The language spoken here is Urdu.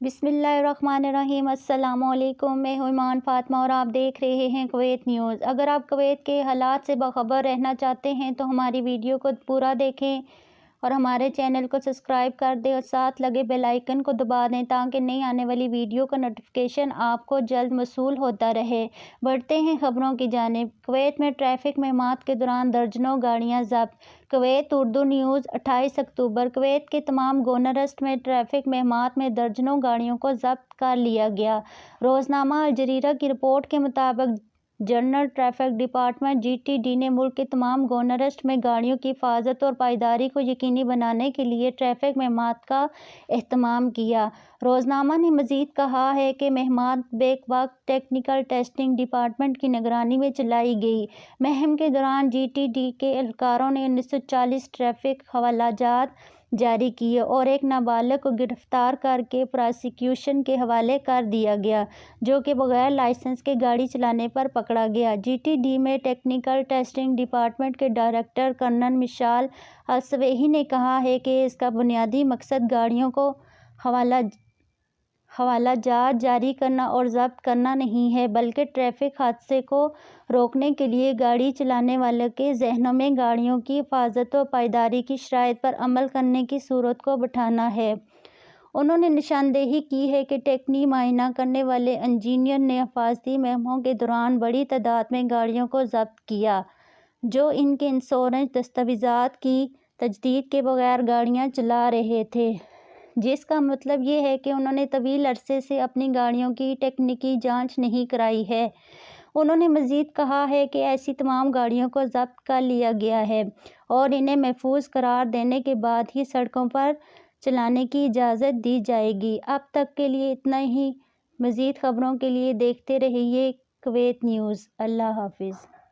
بسم اللہ الرحمن الرحیم۔ السلام علیکم، میں ہوں مہمات فاطمہ اور آپ دیکھ رہے ہیں کویت نیوز۔ اگر آپ کویت کے حالات سے باخبر رہنا چاہتے ہیں تو ہماری ویڈیو کو پورا دیکھیں اور ہمارے چینل کو سبسکرائب کر دیں اور ساتھ لگے بیل آئیکن کو دبا دیں تاکہ نئی آنے والی ویڈیو کا نوٹیفیکیشن آپ کو جلد موصول ہوتا رہے۔ بڑھتے ہیں خبروں کی جانب۔ کویت میں ٹریفک مہمات کے دوران درجنوں گاڑیاں ضبط۔ کویت اردو نیوز 28 اکتوبر۔ کویت کے تمام گورنریٹ میں ٹریفک مہمات میں درجنوں گاڑیوں کو ضبط کر لیا گیا۔ روزنامہ الجزیرہ کی رپورٹ کے مطابق جنرل ٹریفک ڈپارٹمنٹ (GTD) نے ملک کے تمام گورنریٹ میں گاڑیوں کی حفاظت اور پائیداری کو یقینی بنانے کے لیے ٹریفک مہمات کا اہتمام کیا۔ روزنامہ نے مزید کہا ہے کہ مہمات بیک وقت ٹیکنیکل ٹیسٹنگ ڈپارٹمنٹ کی نگرانی میں چلائی گئی۔ مہم کے دوران GTD کے اہلکاروں نے 1940 ٹریفک حوالہ جات جاری کیے اور ایک نابالغ کو گرفتار کر کے پراسیکیوشن کے حوالے کر دیا گیا، جو کہ بغیر لائسنس کے گاڑی چلانے پر پکڑا گیا۔ GTD میں ٹیکنیکل ٹیسٹنگ ڈپارٹمنٹ کے ڈائریکٹر کرنل مشعل السویعی نے کہا ہے کہ اس کا بنیادی مقصد گاڑیوں کو حوالہ جات جاری کرنا اور ضبط کرنا نہیں ہے، بلکہ ٹریفک حادثے کو روکنے کے لیے گاڑی چلانے والوں کے ذہنوں میں گاڑیوں کی حفاظت و پائیداری کی شرائط پر عمل کرنے کی صورت کو بٹھانا ہے۔ انہوں نے نشاندہی کی ہے کہ ٹیکنیکی معائنہ کرنے والے انجینئر نے حفاظتی مہموں کے دوران بڑی تعداد میں گاڑیوں کو ضبط کیا، جو ان کے انشورنس دستاویزات کی تجدید کے بغیر گاڑیاں چلا رہے تھے، جس کا مطلب یہ ہے کہ انہوں نے طویل عرصے سے اپنی گاڑیوں کی ٹیکنیکی جانچ نہیں کرائی ہے۔ انہوں نے مزید کہا ہے کہ ایسی تمام گاڑیوں کو ضبط کر لیا گیا ہے اور انہیں محفوظ قرار دینے کے بعد ہی سڑکوں پر چلانے کی اجازت دی جائے گی۔ اب تک کے لیے اتنا ہی۔ مزید خبروں کے لیے دیکھتے رہیے کویت نیوز۔ اللہ حافظ۔